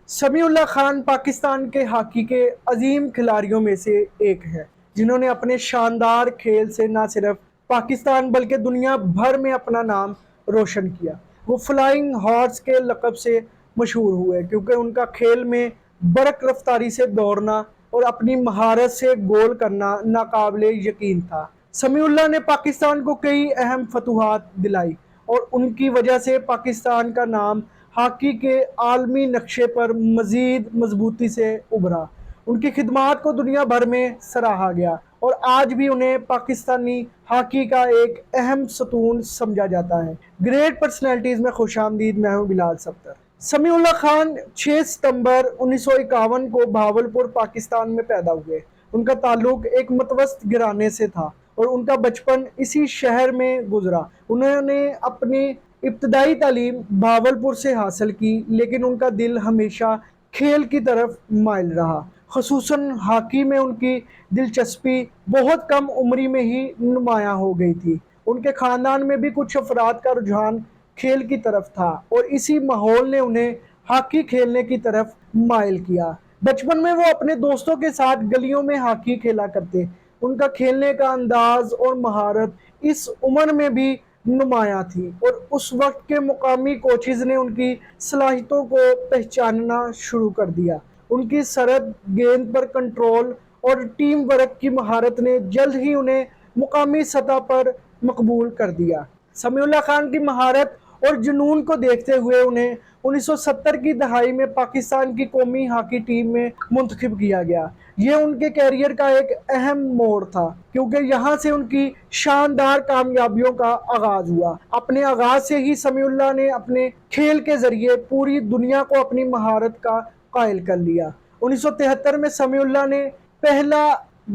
سمیع اللہ خان پاکستان کے ہاکی کے عظیم کھلاڑیوں میں سے ایک ہیں جنہوں نے اپنے شاندار کھیل سے نہ صرف پاکستان بلکہ دنیا بھر میں اپنا نام روشن کیا۔ وہ فلائنگ ہارس کے لقب سے مشہور ہوئے کیونکہ ان کا کھیل میں برق رفتاری سے دوڑنا اور اپنی مہارت سے گول کرنا ناقابل یقین تھا۔ سمیع اللہ نے پاکستان کو کئی اہم فتوحات دلائی اور ان کی وجہ سے پاکستان کا نام ہاکی کے عالمی نقشے پر مزید مضبوطی سے ابھرا۔ ان کی خدمات کو دنیا بھر میں سراہا گیا اور آج بھی انہیں پاکستانی ہاکی کا ایک اہم ستون سمجھا جاتا ہے۔ گریٹ پرسنالٹیز میں خوش آمدید، میں ہوں بلال سبتر۔ سمیع اللہ خان 6 ستمبر 1951 کو بہاولپور پاکستان میں پیدا ہوئے۔ ان کا تعلق ایک متوسط گھرانے سے تھا اور ان کا بچپن اسی شہر میں گزرا۔ انہوں نے اپنی ابتدائی تعلیم بہاولپور سے حاصل کی، لیکن ان کا دل ہمیشہ کھیل کی طرف مائل رہا۔ خصوصاً ہاکی میں ان کی دلچسپی بہت کم عمری میں ہی نمایاں ہو گئی تھی۔ ان کے خاندان میں بھی کچھ افراد کا رجحان کھیل کی طرف تھا اور اسی ماحول نے انہیں ہاکی کھیلنے کی طرف مائل کیا۔ بچپن میں وہ اپنے دوستوں کے ساتھ گلیوں میں ہاکی کھیلا کرتے۔ ان کا کھیلنے کا انداز اور مہارت اس عمر میں بھی نمایاں تھی اور اس وقت کے مقامی کوچز نے ان کی صلاحیتوں کو پہچاننا شروع کر دیا۔ ان کی سرد گیند پر کنٹرول اور ٹیم ورک کی مہارت نے جلد ہی انہیں مقامی سطح پر مقبول کر دیا۔ سمیع اللہ خان کی مہارت اور جنون کو دیکھتے ہوئے انہیں 1970 کی دہائی میں پاکستان کی قومی ہاکی ٹیم میں منتخب کیا گیا۔ یہ ان کے کیریئر کا ایک اہم موڑ تھا کیونکہ یہاں سے ان کی شاندار کامیابیوں کا آغاز ہوا۔ اپنے آغاز سے ہی سمیع اللہ نے اپنے کھیل کے ذریعے پوری دنیا کو اپنی مہارت کا قائل کر لیا۔ 1973 میں سمیع اللہ نے پہلا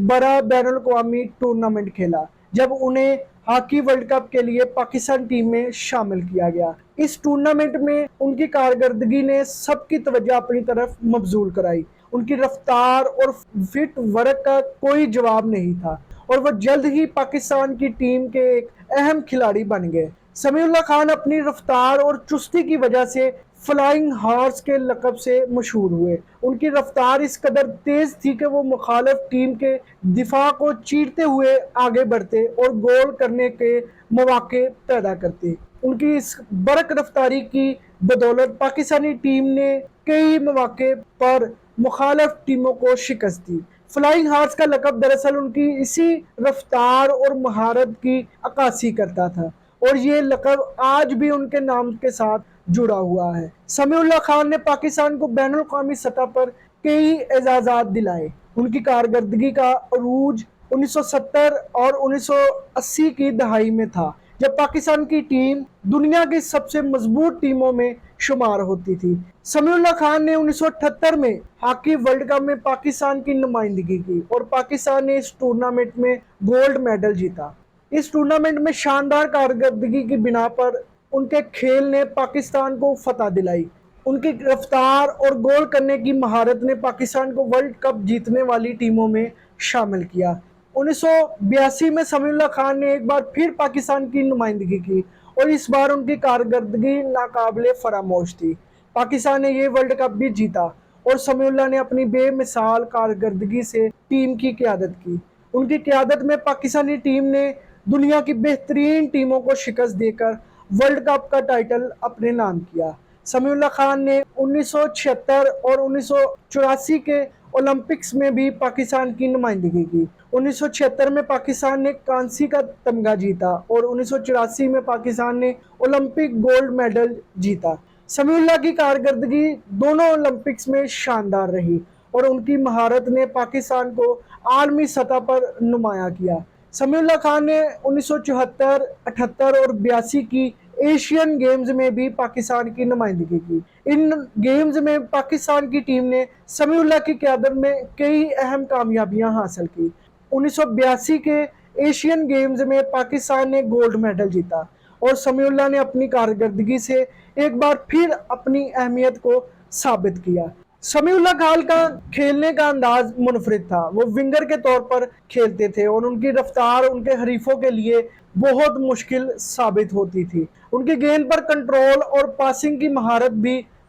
بڑا بین الاقوامی ٹورنامنٹ کھیلا جب انہیں ہاکی ورلڈ کپ کے لیے پاکستان ٹیم میں شامل کیا گیا۔ اس ٹورنامنٹ میں ان کی کارکردگی نے سب کی توجہ اپنی طرف مبذول کرائی۔ ان کی رفتار اور فٹ ورک کا کوئی جواب نہیں تھا اور وہ جلد ہی پاکستان کی ٹیم کے ایک اہم کھلاڑی بن گئے۔ سمیع اللہ خان اپنی رفتار اور چستی کی وجہ سے فلائنگ ہارس کے لقب سے مشہور ہوئے۔ ان کی رفتار اس قدر تیز تھی کہ وہ مخالف ٹیم کے دفاع کو چیرتے ہوئے آگے بڑھتے اور گول کرنے کے مواقع پیدا کرتے۔ ان کی اس برق رفتاری کی بدولت پاکستانی ٹیم نے کئی مواقع پر مخالف ٹیموں کو شکست دی۔ فلائنگ ہارس کا لقب دراصل ان کی اسی رفتار اور مہارت کی عکاسی کرتا تھا اور یہ لقب آج بھی ان کے نام کے ساتھ جڑا ہوا ہے۔ سمیع اللہ خان نے پاکستان کو بین الاقوامی سطح پر کئی اعزازات دلائے۔ ان کی کارکردگی کا عروج 1970 اور 1980 کی دہائی میں تھا جب پاکستان کی ٹیم دنیا کی سب سے مضبوط ٹیموں میں شمار ہوتی تھی۔ سمیع اللہ خان نے 1978 میں ہاکی ورلڈ کپ میں پاکستان کی نمائندگی کی اور پاکستان نے اس ٹورنامنٹ میں گولڈ میڈل جیتا۔ اس ٹورنامنٹ میں شاندار کارکردگی کی بنا پر ان کے کھیل نے پاکستان کو فتح دلائی۔ ان کی رفتار اور گول کرنے کی مہارت نے پاکستان کو ورلڈ کپ جیتنے والی ٹیموں میں شامل کیا۔ 1982 میں سمیع اللہ خان نے ایک بار پھر پاکستان کی نمائندگی کی اور اس بار ان کی کارکردگی ناقابل فراموش تھی۔ پاکستان نے یہ ورلڈ کپ بھی جیتا اور سمیع اللہ نے اپنی بے مثال کارکردگی سے ٹیم کی قیادت کی۔ ان کی قیادت میں پاکستانی ٹیم نے دنیا کی بہترین ٹیموں کو شکست دے کر ورلڈ کپ کا ٹائٹل اپنے نام کیا۔ سمیع اللہ خان نے 1976 اور 1984 کے اولمپکس میں بھی پاکستان کی نمائندگی کی۔ 1976 میں پاکستان نے کانسی کا تمغہ جیتا اور 1984 میں پاکستان نے اولمپک گولڈ میڈل جیتا۔ سمیع اللہ کی کارکردگی دونوں اولمپکس میں شاندار رہی اور ان کی مہارت نے پاکستان کو عالمی سطح پر نمایاں کیا۔ سمیع اللہ خان نے 1974، 78 اور 82 کی ایشین گیمز میں بھی پاکستان کی نمائندگی کی۔ ان گیمز میں پاکستان کی ٹیم نے سمیع اللہ کی قیادت میں کئی اہم کامیابیاں حاصل کی۔ 1982 کے ایشین گیمز میں پاکستان نے گولڈ میڈل جیتا اور سمیع اللہ نے اپنی کارکردگی سے ایک بار پھر اپنی اہمیت کو ثابت کیا۔ سمیع اللہ خان کا کھیلنے کا انداز منفرد تھا۔ وہ ونگر کے طور پر کھیلتے تھے اور ان کی رفتار ان کے حریفوں کے لیے بہت مشکل ثابت ہوتی تھی۔ ان کی گیند پر کنٹرول اور پاسنگ کی مہارت بھی